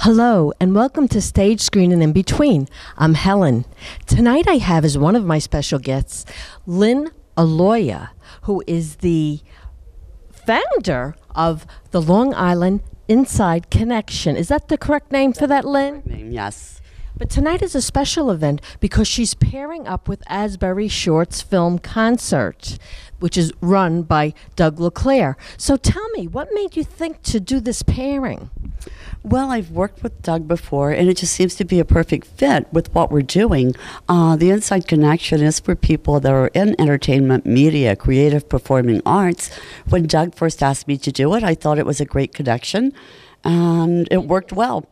Hello, and welcome to Stage, Screen, and In Between. I'm Helen. Tonight I have as one of my special guests, Lynn Aloia, who is the founder of the Long Island Inside Connection. Is that the correct name for that, Lynn? Name, yes. But tonight is a special event because she's pairing up with Asbury Short's film concert, which is run by Doug LeClaire. So tell me, what made you think to do this pairing? Well, I've worked with Doug before, and it just seems to be a perfect fit with what we're doing. The Inside Connection is for people that are in entertainment, media, creative performing arts. When Doug first asked me to do it, I thought it was a great connection, and it worked well.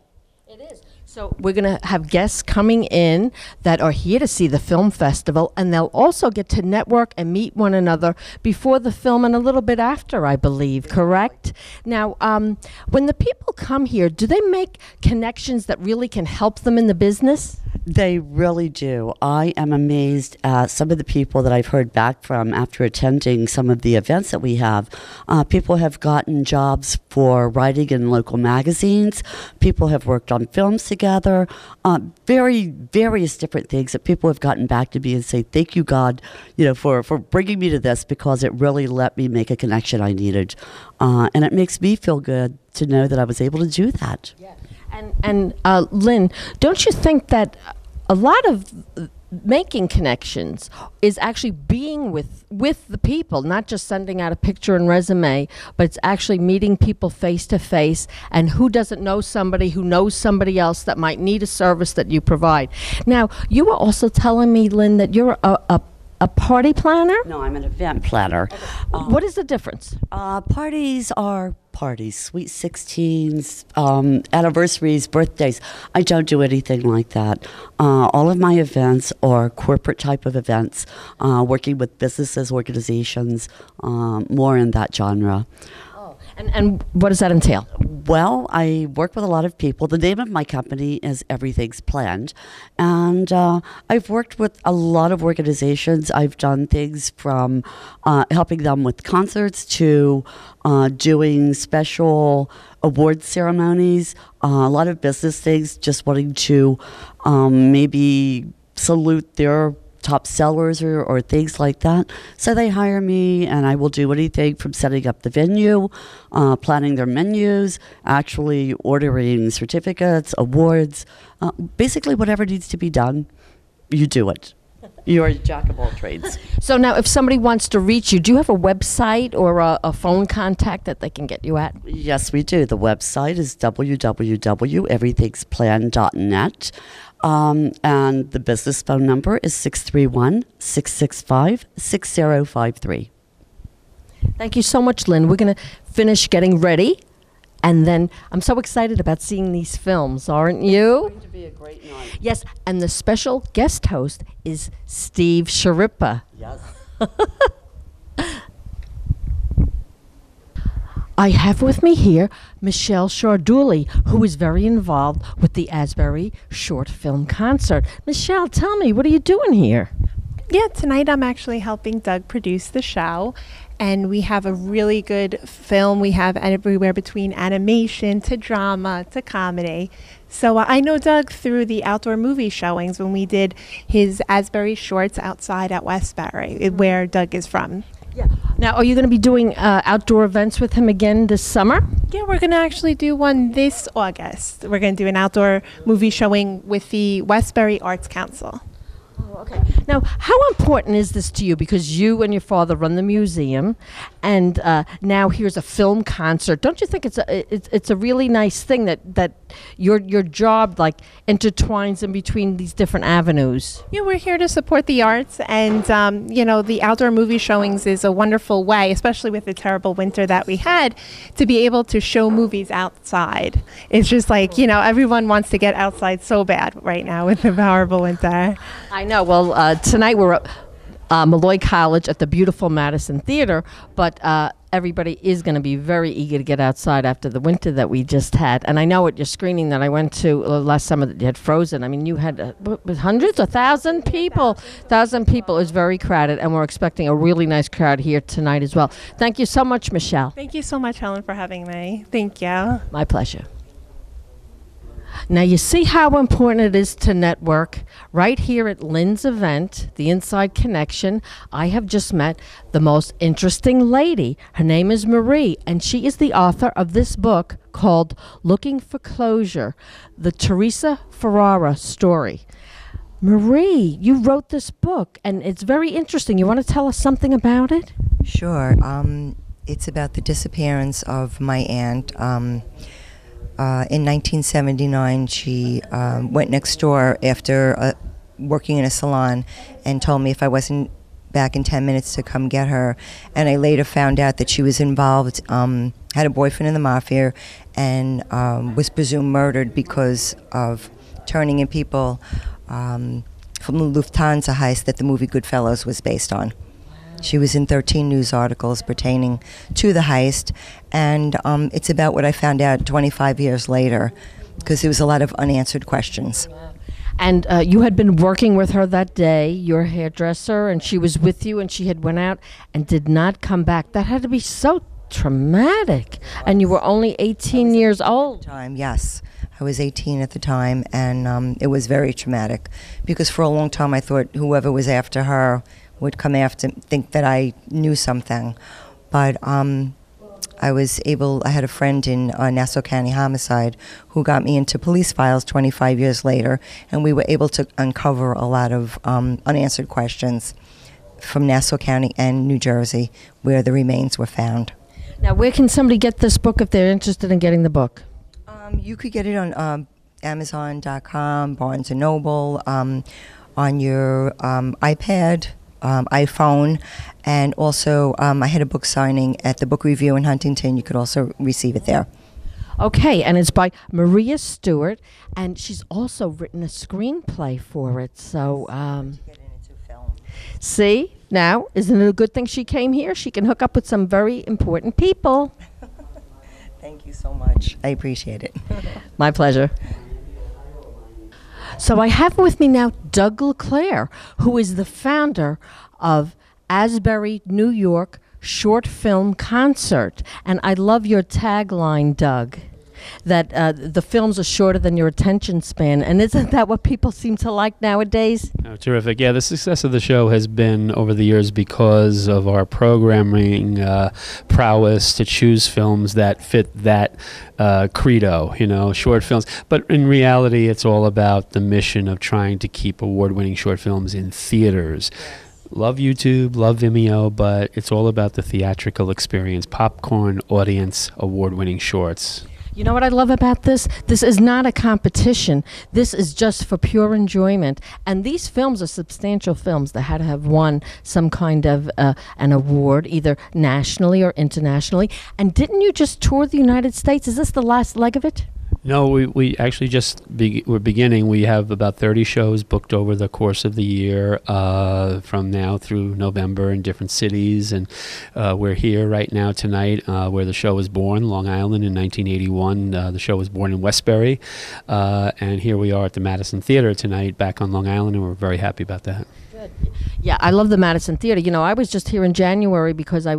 It is. So we're going to have guests coming in that are here to see the film festival, and they'll also get to network and meet one another before the film and a little bit after, I believe, correct? Now, when the people come here, do they make connections that really can help them in the business? They really do. I am amazed at some of the people that I've heard back from after attending some of the events that we have. People have gotten jobs for writing in local magazines. People have worked on films together. Various different things that people have gotten back to me and say, thank you, God, for bringing me to this, because it really let me make a connection I needed. And it makes me feel good to know that I was able to do that. Yeah. And Lynn, don't you think that a lot of making connections is actually being with the people, not just sending out a picture and resume, but it's actually meeting people face to face, and who doesn't know somebody who knows somebody else that might need a service that you provide. Now, you were also telling me, Lynn, that you're a party planner? No, I'm an event planner. Okay. What is the difference? Parties are parties, sweet 16s, anniversaries, birthdays. I don't do anything like that. All of my events are corporate type of events, working with businesses, organizations, more in that genre. And what does that entail? Well, I work with a lot of people. The name of my company is Everything's Planned. And I've worked with a lot of organizations. I've done things from helping them with concerts to doing special award ceremonies, a lot of business things, just wanting to maybe salute their top sellers or things like that. So they hire me, and I will do anything from setting up the venue, planning their menus, actually ordering certificates, awards, basically whatever needs to be done, you do it. You're a jack of all trades. So now if somebody wants to reach you, do you have a website or a phone contact that they can get you at? Yes, we do. The website is www.everythingsplan.net. And the business phone number is 631-665-6053. Thank you so much, Lynn. We're going to finish getting ready, and then I'm so excited about seeing these films, aren't you? It's going to be a great night. Yes, and the special guest host is Steve Schirripa. Yes. I have with me here Michelle Ciardulli, who is very involved with the Asbury Short Film Concert. Michelle, tell me, what are you doing here? Yeah, tonight I'm actually helping Doug produce the show, and we have a really good film. We have everywhere between animation to drama to comedy. So I know Doug through the outdoor movie showings when we did his Asbury Shorts outside at Westbury, where Doug is from. Yeah. Now, are you going to be doing outdoor events with him again this summer? Yeah, we're going to actually do one this August. We're going to do an outdoor movie showing with the Westbury Arts Council. Oh, okay. Now, how important is this to you? Because you and your father run the museum, and now here's a film concert. Don't you think it's a really nice thing that your job like intertwines in between these different avenues? Yeah, we're here to support the arts, and the outdoor movie showings is a wonderful way, especially with the terrible winter that we had, to be able to show movies outside. It's just like, everyone wants to get outside so bad right now with the horrible winter. I know. Well, tonight we're at Molloy College at the beautiful Madison Theatre, but everybody is going to be very eager to get outside after the winter that we just had. And I know at your screening that I went to last summer that you had Frozen. I mean, you had hundreds, 1,000 people. 1,000 people. It was very crowded, and we're expecting a really nice crowd here tonight as well. Thank you so much, Michelle. Thank you so much, Helen, for having me. Thank you. My pleasure. Now you see how important it is to network. Right here at Lynn's event, The Inside Connection, I have just met the most interesting lady. Her name is Marie, and she is the author of this book called Looking for Closure, the Teresa Ferrara story. Marie, you wrote this book, and it's very interesting. You want to tell us something about it? Sure. It's about the disappearance of my aunt. In 1979, she went next door after working in a salon and told me if I wasn't back in 10 minutes to come get her. And I later found out that she was involved, had a boyfriend in the mafia, and was presumed murdered because of turning in people from the Lufthansa heist that the movie Goodfellas was based on. She was in 13 news articles pertaining to the heist, and it's about what I found out 25 years later, because there was a lot of unanswered questions. And you had been working with her that day, your hairdresser, and she was with you, and she had went out and did not come back. That had to be so traumatic. And you were only 18 years old. Yes, I was 18 at the time, and it was very traumatic, because for a long time I thought whoever was after her would come after, think that I knew something. But I had a friend in Nassau County Homicide who got me into police files 25 years later, and we were able to uncover a lot of unanswered questions from Nassau County and New Jersey, where the remains were found. Now, where can somebody get this book if they're interested in getting the book? You could get it on Amazon.com, Barnes & Noble, on your iPad, iPhone, and also I had a book signing at the Book Review in Huntington. You could also receive it there. Okay, and it's by Maria Stewart, and she's also written a screenplay for it. So, see, now, isn't it a good thing she came here? She can hook up with some very important people. Thank you so much. I appreciate it. My pleasure. So I have with me now Doug LeClaire, who is the founder of Asbury, New York Short Film Concert. And I love your tagline, Doug, that the films are shorter than your attention span. And isn't that what people seem to like nowadays? Oh, terrific. Yeah, the success of the show has been over the years because of our programming prowess to choose films that fit that credo, short films. But in reality, it's all about the mission of trying to keep award-winning short films in theaters. Love YouTube, love Vimeo, but it's all about the theatrical experience, popcorn, audience, award-winning shorts. You know what I love about this? This is not a competition. This is just for pure enjoyment. And these films are substantial films that had to have won some kind of an award, either nationally or internationally. And didn't you just tour the United States? Is this the last leg of it? No, we actually we're beginning. We have about 30 shows booked over the course of the year from now through November in different cities. And we're here right now tonight where the show was born, Long Island in 1981. The show was born in Westbury. And here we are at the Madison Theatre tonight back on Long Island, and we're very happy about that. Good. Yeah, I love the Madison Theatre. I was just here in January because I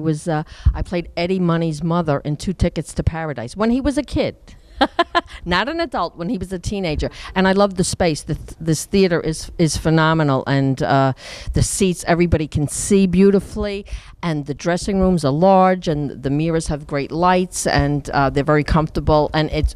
played Eddie Money's mother in 2 Tickets to Paradise when he was a kid. Not an adult, when he was a teenager. And I love the space. This theater is phenomenal, and the seats everybody can see beautifully, and the dressing rooms are large, and the mirrors have great lights, and they're very comfortable, and it's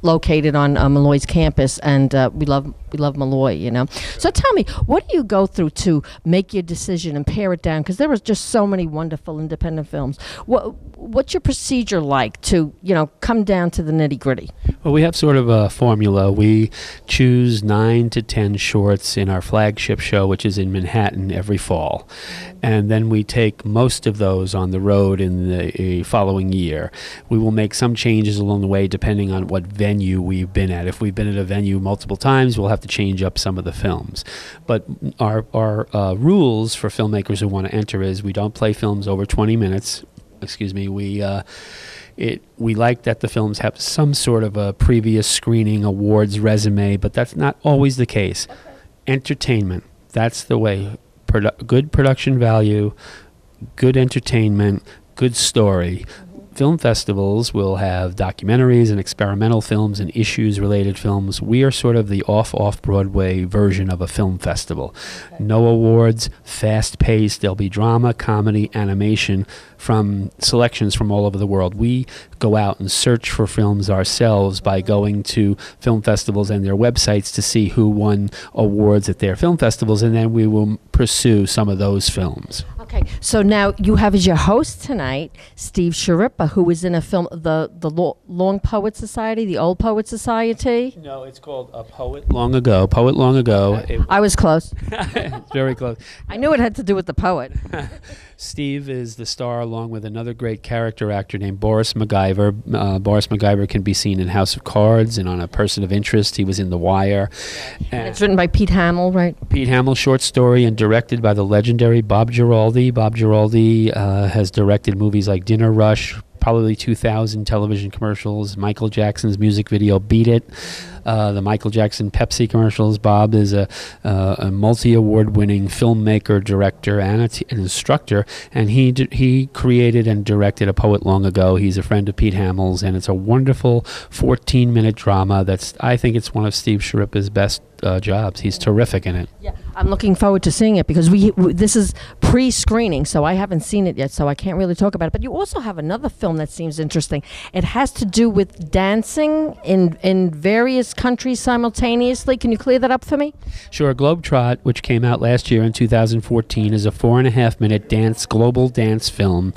located on Molloy's campus, and we love Molloy, So tell me, what do you go through to make your decision and pare it down? Because there are just so many wonderful independent films. What's your procedure like to, come down to the nitty-gritty? Well, we have sort of a formula. We choose 9 to 10 shorts in our flagship show, which is in Manhattan every fall. And then we take most of those on the road in the following year. We will make some changes along the way depending on what venue we've been at. If we've been at a venue multiple times, we'll have to change up some of the films. But our rules for filmmakers who want to enter is we don't play films over 20 minutes. We like that the films have some sort of a previous screening awards resume, but that's not always the case. Okay. Entertainment, that's the way. Good production value, good entertainment, good story. film festivals will have documentaries and experimental films and issues-related films. We are sort of the off-Broadway version of a film festival. No awards, fast-paced. There'll be drama, comedy, animation from selections from all over the world. We go out and search for films ourselves by going to film festivals and their websites to see who won awards at their film festivals, and then we will pursue some of those films. Okay, so now you have as your host tonight Steve Schirripa, who was in a film, the Long Poet Society, the Old Poet Society. No, it's called A Poet Long Ago. Poet Long Ago. I was close. Very close. I knew it had to do with the poet. Steve is the star along with another great character actor named Boris MacGyver. Boris MacGyver can be seen in House of Cards and on A Person of Interest. He was in The Wire. And it's written by Pete Hamill, right? Pete Hamill, short story, and directed by the legendary Bob Giraldi. Bob Giraldi has directed movies like Dinner Rush, probably 2,000 television commercials, Michael Jackson's music video Beat It, the Michael Jackson Pepsi commercials. Bob is a multi-award winning filmmaker, director, and an instructor, and he created and directed A Poet Long Ago. He's a friend of Pete Hamill's, and it's a wonderful 14-minute drama I think it's one of Steve Schirripa's best jobs. He's terrific in it. Yeah, I'm looking forward to seeing it because this is pre-screening, so I haven't seen it yet, so I can't really talk about it. But you also have another film that seems interesting. It has to do with dancing in various countries simultaneously. Can you clear that up for me? Sure. Globetrot, which came out last year in 2014, is a 4.5-minute global dance film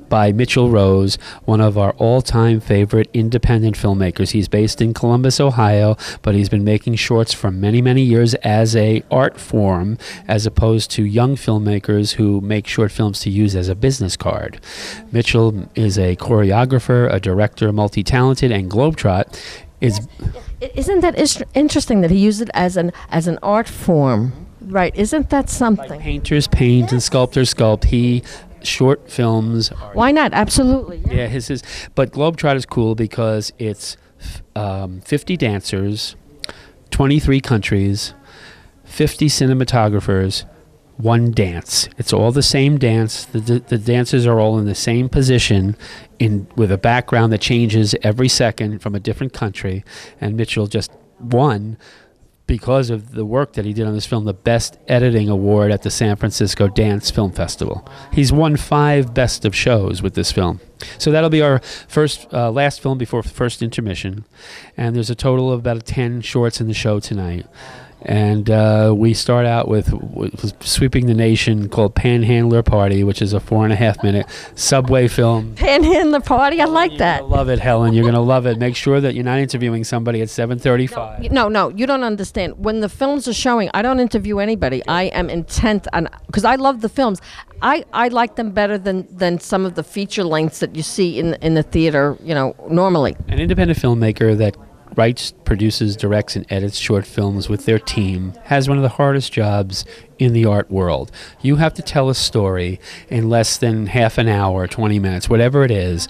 by Mitchell Rose, one of our all-time favorite independent filmmakers. He's based in Columbus, Ohio, but he's been making shorts for many, many years as a art form, as opposed to young filmmakers who make short films to use as a business card. Mitchell is a choreographer, a director, multi-talented, and Globetrot is... Isn't that interesting that he used it as an art form? Right, isn't that something? Like painters paint and sculptors sculpt. Short films. Why not? Absolutely. Yeah, his. But Globetrot is cool because it's 50 dancers, 23 countries, 50 cinematographers, one dance. It's all the same dance. The dancers are all in the same position with a background that changes every second from a different country. And Mitchell just won, because of the work that he did on this film, the Best Editing Award at the San Francisco Dance Film Festival. He's won 5 Best of Shows with this film. So that'll be our last film before first intermission. And there's a total of about 10 shorts in the show tonight. And we start out with sweeping the nation called Panhandler Party, which is a 4.5-minute subway film. Panhandler Party? I like that. You're gonna love it, Helen. You're going to love it. Make sure that you're not interviewing somebody at 7:35. No, you don't understand. When the films are showing, I don't interview anybody. I am intent on, because I love the films. I like them better than some of the feature lengths that you see in the theater, normally. An independent filmmaker that writes, produces, directs, and edits short films with their team has one of the hardest jobs in the art world. You have to tell a story in less than half an hour, 20 minutes, whatever it is,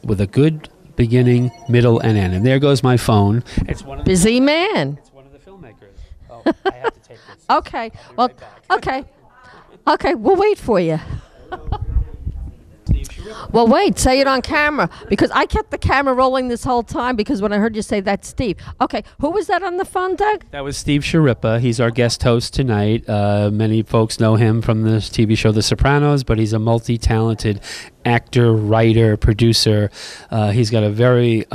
with a good beginning, middle, and end. And there goes my phone. It's one of the busy man. It's one of the filmmakers. Oh, I have to take this. Okay. Well, okay. We'll wait for you. Well, wait, say it on camera, because I kept the camera rolling this whole time because when I heard you say that's Steve. Okay, who was that on the phone, Doug? That was Steve Schirripa. He's our guest host tonight. Many folks know him from the TV show The Sopranos, but he's a multi-talented actor, writer, producer. He's got a very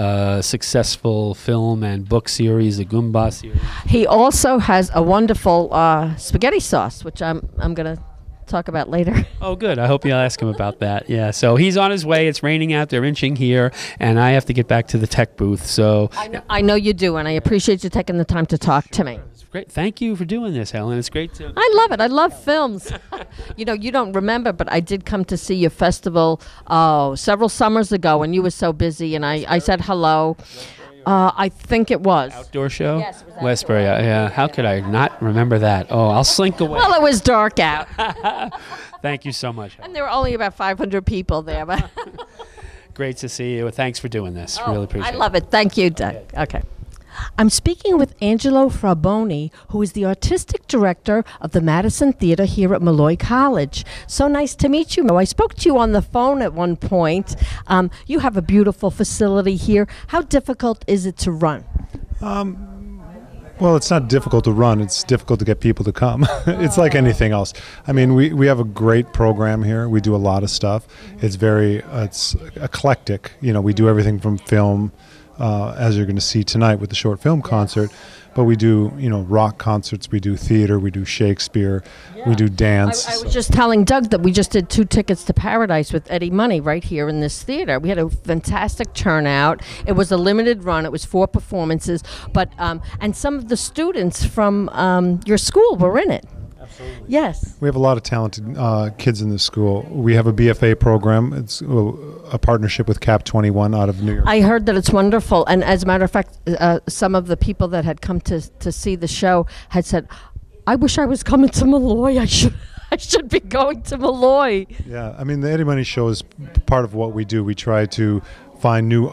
successful film and book series, the Goomba series. He also has a wonderful spaghetti sauce, which I'm going to talk about later. Oh, good. I hope you'll ask him about that. Yeah, so he's on his way. It's raining out. They're inching here, and I have to get back to the tech booth. So I know you do, and I appreciate you taking the time to talk to me. It's great. Thank you for doing this, Helen. It's great to... I love it. I love films. You don't remember, but I did come to see your festival several summers ago, and you were so busy, and I said hello. I think it was. Outdoor show? Yes, it was outdoor. Westbury, yeah. How could I not remember that? Oh, I'll slink away. Well, it was dark out. Thank you so much. And there were only about 500 people there. But Great to see you. Thanks for doing this. Really appreciate it. I love it. Thank you, Doug. Okay. I'm speaking with Angelo Fraboni, who is the artistic director of the Madison Theatre here at Molloy College. So nice to meet you. I spoke to you on the phone at one point. You have a beautiful facility here. How difficult is it to run? Well, it's not difficult to run. It's difficult to get people to come. It's like anything else. I mean, we have a great program here. We do a lot of stuff. It's it's eclectic. You know, we do everything from film, as you're going to see tonight with the short film concert, but we do, you know, rock concerts, we do theater, we do Shakespeare, we do dance. I was just telling Doug that we just did 2 tickets to Paradise with Eddie Money right here in this theater. We had a fantastic turnout. It was a limited run. It was 4 performances, but and some of the students from your school were in it. Absolutely. Yes. We have a lot of talented kids in this school. We have a BFA program. It's a partnership with Cap 21 out of New York. I heard that it's wonderful, and as a matter of fact, some of the people that had come to see the show had said, "I wish I was coming to Molloy. I should be going to Molloy." Yeah, I mean, the Eddie Money Show is part of what we do. We try to find new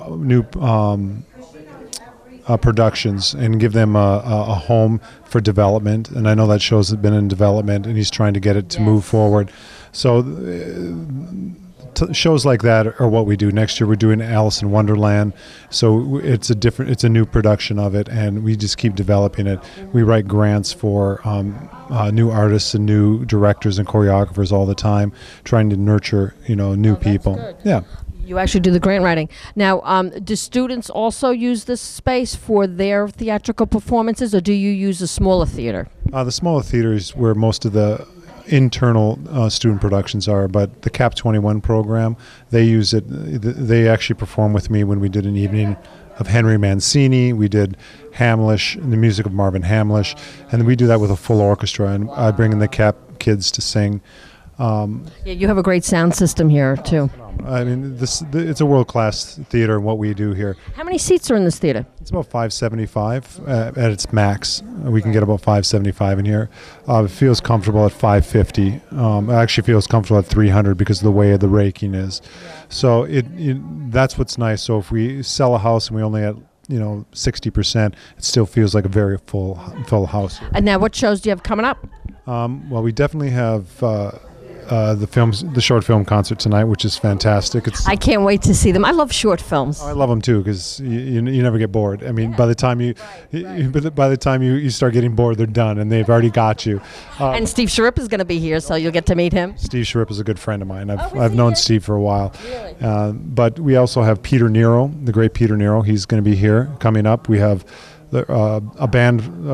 productions and give them a home for development. And I know that show's been in development, and he's trying to get it to move forward. So shows like that are what we do. Next year we're doing Alice in Wonderland. So it's a new production of it, and we just keep developing it. We write grants for new artists and new directors and choreographers all the time, trying to nurture, you know, new people. Good. Yeah. You actually do the grant writing. Now, do students also use this space for their theatrical performances, or do you use a smaller theater? The smaller theater is where most of the internal student productions are, but the Cap 21 program, they use it. They actually perform with me when we did an evening of Henry Mancini. We did Hamlish, the music of Marvin Hamlish, and we do that with a full orchestra, and I bring in the Cap kids to sing. Yeah, you have a great sound system here, too. I mean, it's a world-class theater in what we do here. How many seats are in this theater? It's about 575 at its max. We can get about 575 in here. It feels comfortable at 550. It actually feels comfortable at 300 because of the way the raking is. So that's what's nice. So if we sell a house and we only have 60%, it still feels like a very full house. And now, what shows do you have coming up? Well, we definitely have the short film concert tonight, which is fantastic. I can't wait to see them. I love short films. I love them too, because you never get bored. I mean, by the time you start getting bored, they're done, and they've already got you. And Steve Schirripa is going to be here, so you'll get to meet him. Steve Schirripa is a good friend of mine. I've known here? Steve for a while. Really? But we also have Peter Nero, the great Peter Nero. He's going to be here coming up. We have a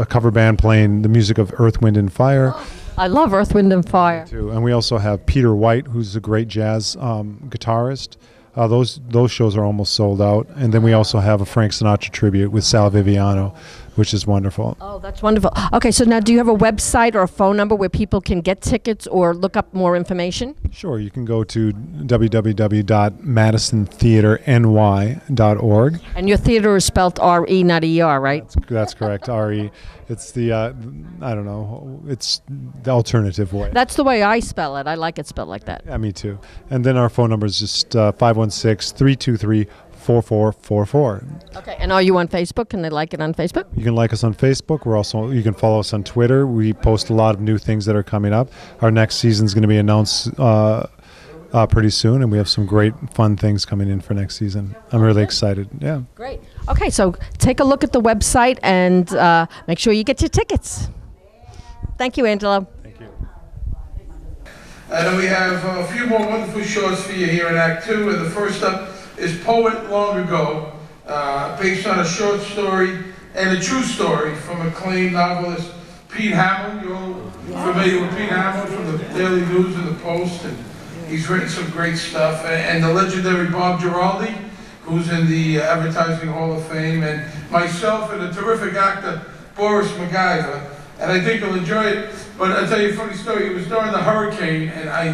cover band playing the music of Earth, Wind, and Fire. I love Earth, Wind, and Fire. Too. And we also have Peter White, who's a great jazz guitarist. Those shows are almost sold out. And then we also have a Frank Sinatra tribute with Sal Viviano, which is wonderful. Oh, that's wonderful. Okay, so now do you have a website or a phone number where people can get tickets or look up more information? Sure, you can go to www.madisontheatreny.org. And your theater is spelled R-E, not E-R, right? That's correct, R-E. It's the, it's the alternative way. That's the way I spell it. I like it spelled like that. Yeah, me too. And then our phone number is just 516-323-4444. Okay, and are you on Facebook? Can they like it on Facebook? You can like us on Facebook. You can follow us on Twitter. We post a lot of new things that are coming up. Our next season is going to be announced pretty soon, and we have some great fun things coming in for next season. I'm really excited. Yeah. Great. Okay, so take a look at the website and make sure you get your tickets. Thank you, Angelo. Thank you. And we have a few more wonderful shorts for you here in Act 2. And the first up is Poet Long Ago, based on a short story and a true story from acclaimed novelist Pete Hamill. You're all familiar with Pete Hamill from the Daily News and the Post, and he's written some great stuff. And the legendary Bob Giraldi, who's in the Advertising Hall of Fame, and myself and a terrific actor, Boris MacGyver. And I think you'll enjoy it. But I'll tell you a funny story. It was during the hurricane, and I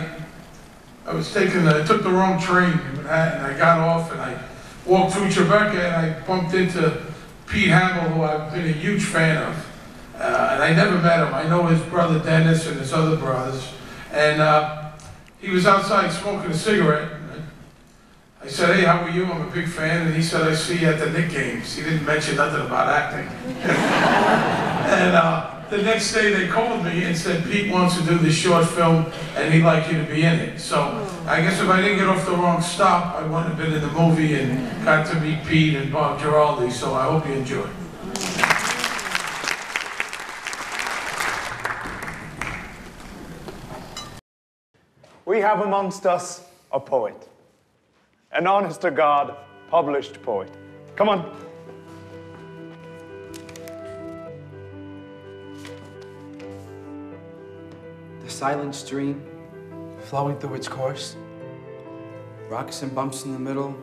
took the wrong train in Manhattan. I got off and I walked through Tribeca, and I bumped into Pete Hamill, who I've been a huge fan of. And I never met him. I know his brother Dennis and his other brothers. And he was outside smoking a cigarette. I said, hey, how are you? I'm a big fan. And he said, I see you at the Knick games. He didn't mention nothing about acting. And the next day they called me and said, Pete wants to do this short film and he'd like you to be in it. So I guess if I didn't get off the wrong stop, I wouldn't have been in the movie and got to meet Pete and Bob Giraldi. So I hope you enjoy. We have amongst us a poet. An honest-to-God, published poet. Come on. The silent stream, flowing through its course. Rocks and bumps in the middle.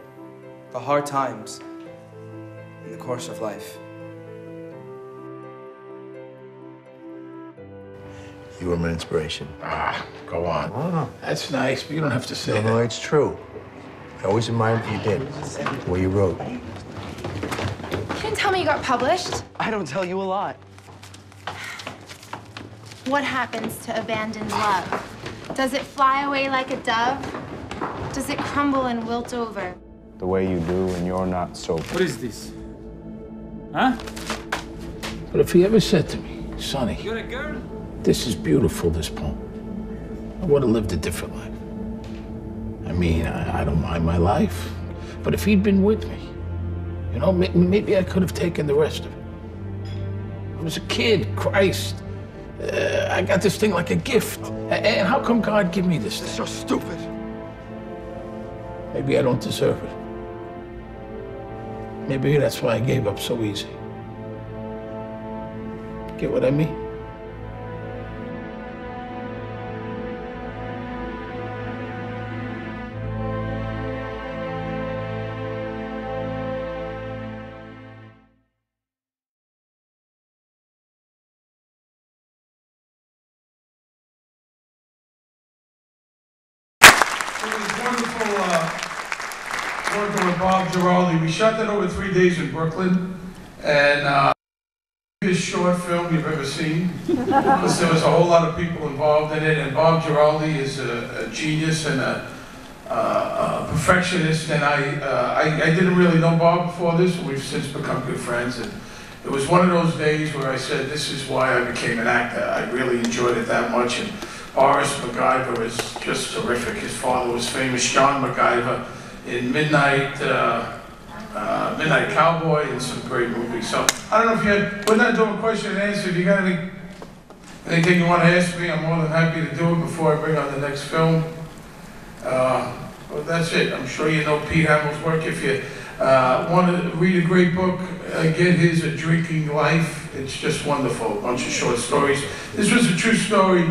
The hard times in the course of life. You were my inspiration. Ah, go on. Oh. That's nice, but you don't have to say that. No, it's true. I always admired what you did, the way you wrote. You didn't tell me you got published. I don't tell you a lot. What happens to abandoned love? Does it fly away like a dove? Does it crumble and wilt over? The way you do when you're not sober. What is this? Huh? But if he ever said to me, Sonny, You're a girl? this is beautiful, this poem, I would have lived a different life. I mean, I don't mind my life, but if he'd been with me, you know, maybe I could have taken the rest of it. I was a kid, Christ. I got this thing like a gift. And how come God give me this thing? So stupid. Maybe I don't deserve it. Maybe that's why I gave up so easy. Get what I mean? It was wonderful working with Bob Giraldi. We shot that over 3 days in Brooklyn, and biggest short film you've ever seen. Because there was a whole lot of people involved in it, and Bob Giraldi is a genius and a perfectionist. And I didn't really know Bob before this, and we've since become good friends. And it was one of those days where I said, "This is why I became an actor." I really enjoyed it that much. And Horace MacGyver is just terrific. His father was famous, John MacGyver, in Midnight Cowboy, and some great movies. So I don't know if you had, we're not doing question and answer. If you got anything you want to ask me, I'm more than happy to do it before I bring on the next film. Well, that's it. I'm sure you know Pete Hamill's work. If you want to read a great book, get his A Drinking Life. It's just wonderful. A bunch of short stories. This was a true story.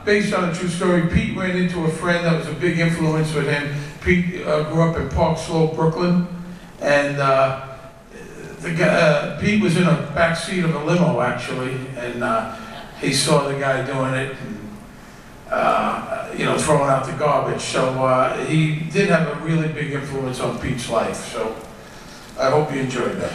Based on a true story. Pete ran into a friend that was a big influence with him. Pete grew up in Park Slope, Brooklyn, and Pete was in a back seat of a limo actually, and he saw the guy doing it, and, you know, throwing out the garbage. So he did have a really big influence on Pete's life. So I hope you enjoyed that.